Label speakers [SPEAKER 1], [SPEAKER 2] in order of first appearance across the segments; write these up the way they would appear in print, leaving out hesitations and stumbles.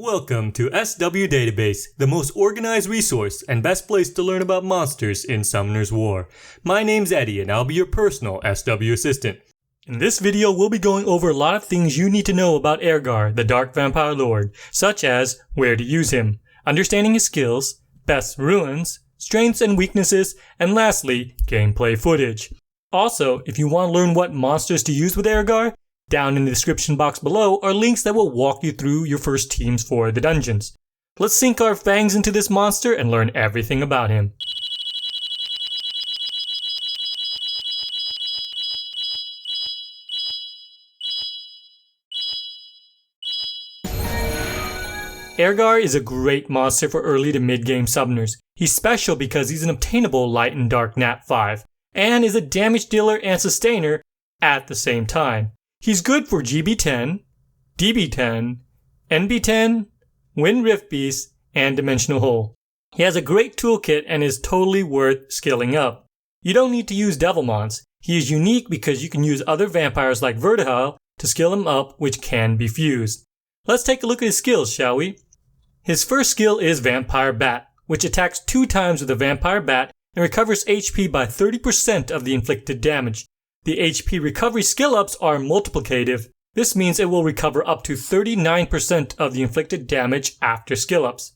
[SPEAKER 1] Welcome to SW Database, the most organized resource and best place to learn about monsters in Summoner's War. My name's Eddie and I'll be your personal SW assistant. In this video we'll be going over a lot of things you need to know about Eirgar, the Dark Vampire Lord, such as where to use him, understanding his skills, best runes, strengths and weaknesses, and lastly, gameplay footage. Also, if you want to learn what monsters to use with Eirgar, down in the description box below are links that will walk you through your first teams for the dungeons. Let's sink our fangs into this monster and learn everything about him. Eirgar is a great monster for early to mid-game summoners. He's special because he's an obtainable light and dark nat 5, and is a damage dealer and sustainer at the same time. He's good for GB10, DB10, NB10, Wind Rift Beast, and Dimensional Hole. He has a great toolkit and is totally worth skilling up. You don't need to use Devilmons. He is unique because you can use other vampires like Vertihile to skill him up, which can be fused. Let's take a look at his skills, shall we? His first skill is Vampire Bat, which attacks 2 times with a Vampire Bat and recovers HP by 30% of the inflicted damage. The HP recovery skill ups are multiplicative. This means it will recover up to 39% of the inflicted damage after skill ups.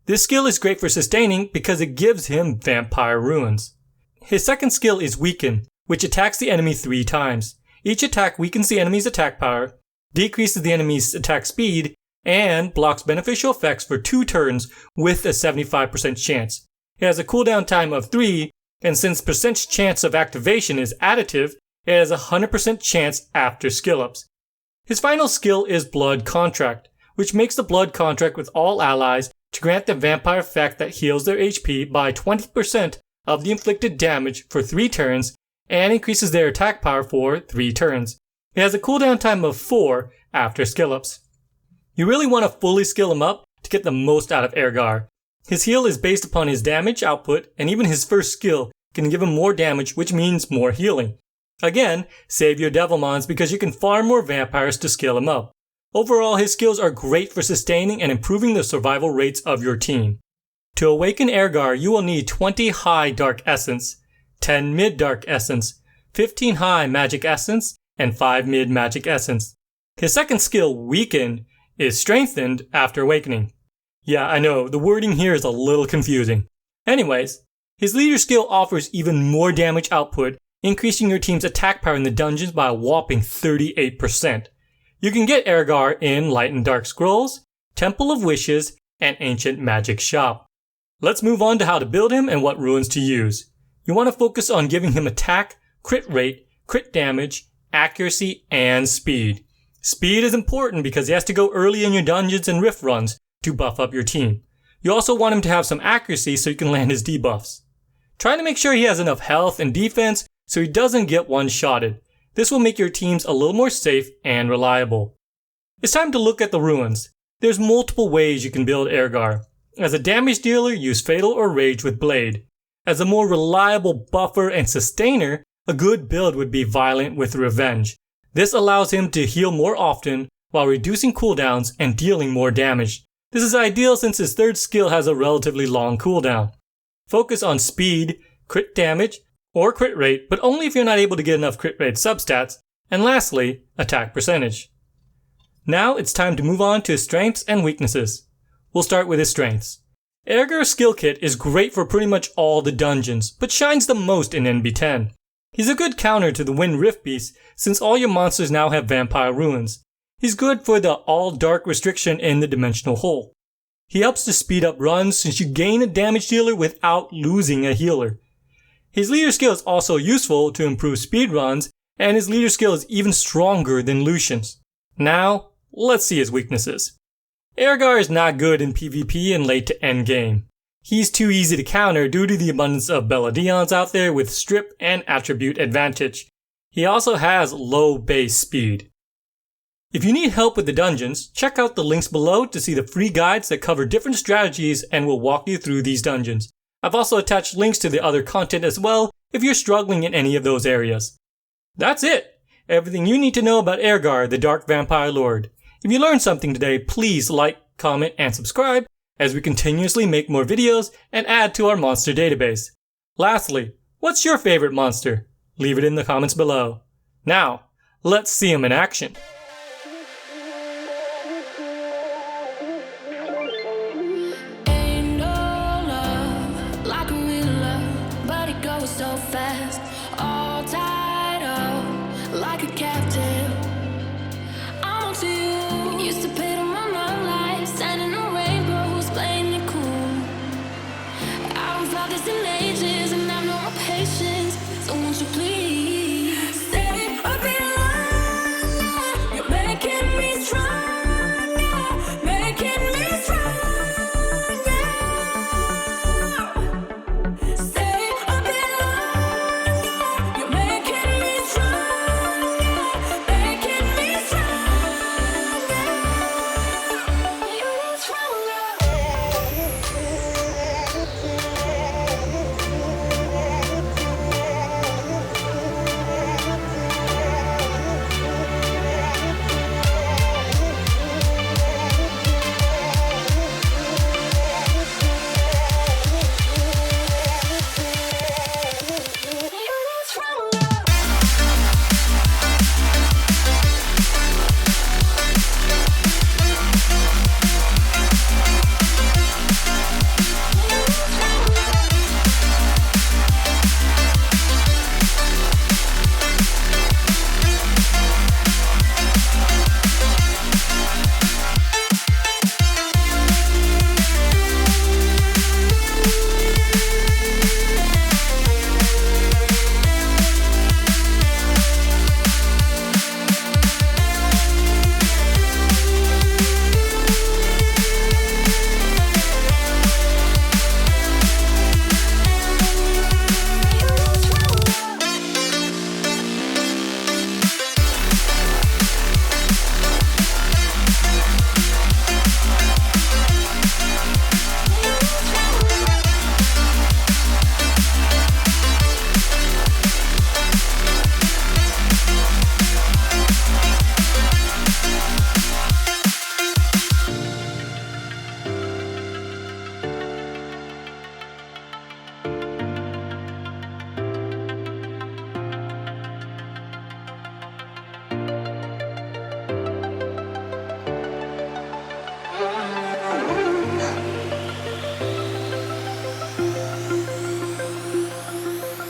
[SPEAKER 1] This skill is great for sustaining because it gives him vampire runes. His second skill is Weaken, which attacks the enemy 3 times. Each attack weakens the enemy's attack power, decreases the enemy's attack speed, and blocks beneficial effects for 2 turns with a 75% chance. It has a cooldown time of 3, and since percent chance of activation is additive, it has a 100% chance after skill ups. His final skill is Blood Contract, which makes the blood contract with all allies to grant the vampire effect that heals their HP by 20% of the inflicted damage for 3 turns and increases their attack power for 3 turns. It has a cooldown time of 4 after skill ups. You really want to fully skill him up to get the most out of Eirgar. His heal is based upon his damage output, and even his first skill can give him more damage, which means more healing. Again, save your Devilmons because you can farm more vampires to skill him up. Overall, his skills are great for sustaining and improving the survival rates of your team. To awaken Eirgar, you will need 20 high Dark Essence, 10 mid Dark Essence, 15 high Magic Essence, and 5 mid Magic Essence. His second skill, Weaken, is strengthened after awakening. Yeah, I know, the wording here is a little confusing. Anyways, his leader skill offers even more damage output, increasing your team's attack power in the dungeons by a whopping 38%. You can get Eirgar in Light and Dark Scrolls, Temple of Wishes, and Ancient Magic Shop. Let's move on to how to build him and what runes to use. You want to focus on giving him attack, crit rate, crit damage, accuracy, and speed. Speed is important because he has to go early in your dungeons and rift runs to buff up your team. You also want him to have some accuracy so you can land his debuffs. Try to make sure he has enough health and defense so he doesn't get one-shotted. This will make your teams a little more safe and reliable. It's time to look at the runes. There's multiple ways you can build Eirgar. As a damage dealer, use Fatal or Rage with Blade. As a more reliable buffer and sustainer, a good build would be Violent with Revenge. This allows him to heal more often while reducing cooldowns and dealing more damage. This is ideal since his third skill has a relatively long cooldown. Focus on speed, crit damage, or crit rate, but only if you're not able to get enough crit rate substats, and lastly, attack percentage. Now it's time to move on to his strengths and weaknesses. We'll start with his strengths. Eirgar's skill kit is great for pretty much all the dungeons, but shines the most in NB10. He's a good counter to the Wind Rift Beast since all your monsters now have vampire runes. He's good for the all dark restriction in the Dimensional Hole. He helps to speed up runs since you gain a damage dealer without losing a healer. His leader skill is also useful to improve speed runs, and his leader skill is even stronger than Lucian's. Now, let's see his weaknesses. Eirgar is not good in PvP and late to end game. He's too easy to counter due to the abundance of Belladons out there with strip and attribute advantage. He also has low base speed. If you need help with the dungeons, check out the links below to see the free guides that cover different strategies and will walk you through these dungeons. I've also attached links to the other content as well if you're struggling in any of those areas. That's it! Everything you need to know about Eirgar, the Dark Vampire Lord. If you learned something today, please like, comment, and subscribe as we continuously make more videos and add to our monster database. Lastly, what's your favorite monster? Leave it in the comments below. Now, let's see them in action.
[SPEAKER 2] Ain't no love like a real love, but it goes so fast. All tied up like a captive. I'm on to you. Used to pay to my love life, standing on rainbows, playing it cool. I haven't felt this in ages, and I've no more patience. So won't you please stay a bit longer? You're making me stronger, making me stronger. Stay a bit longer. You're making me stronger, making me stronger. You're stronger.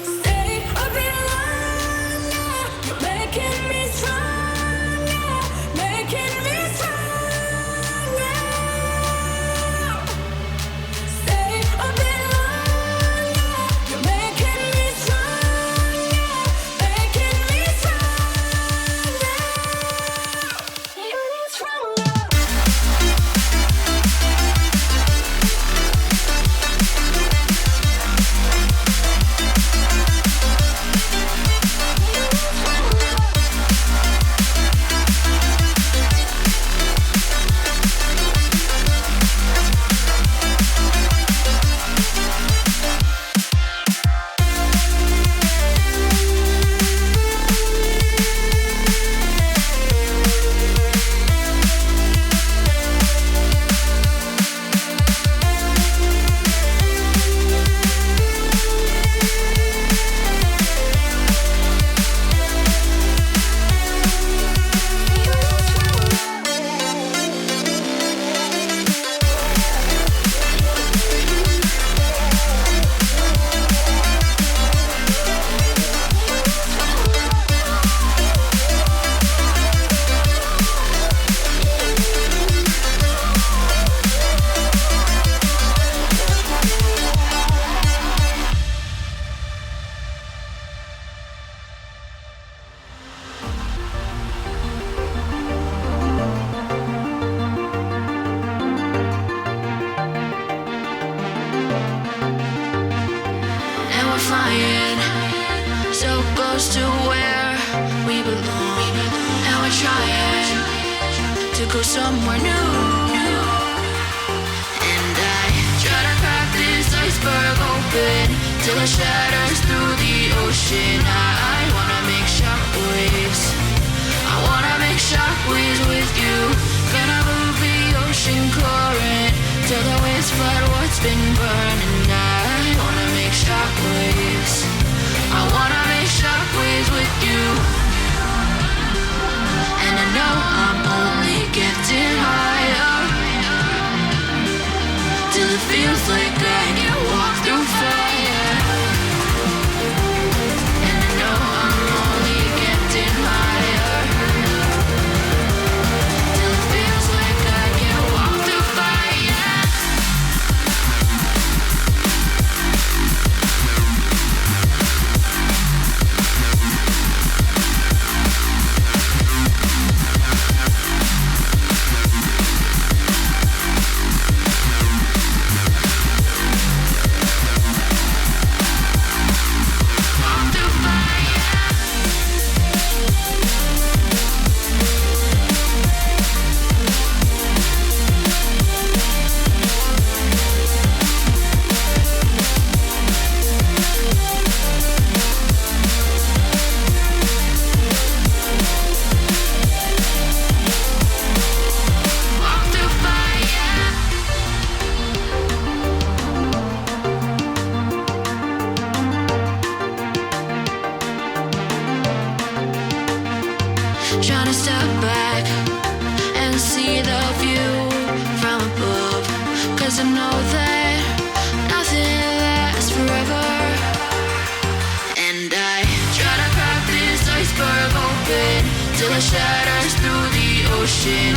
[SPEAKER 2] Stay a bit longer. You're making me stronger, making me stronger. Stay a bit longer. You're making me stronger, making me stronger. You're stronger. And we're flying so close to where we belong. And we're trying to go somewhere new. And I try to crack this iceberg open till it shatters through the ocean. I wanna make shockwaves. I wanna make shockwaves with you. Gonna move the ocean. ocean current till the waves flood what's been burning. I wanna make shockwaves. I wanna make shockwaves with you. And I know I'm only getting higher till it feels like I can walk through fire. And I know I'm only getting higher till it feels like I can walk through fire. Trying to step back and see the view from above, 'cause I know that nothing lasts forever. And I try to crack this iceberg open till it shatters through the ocean.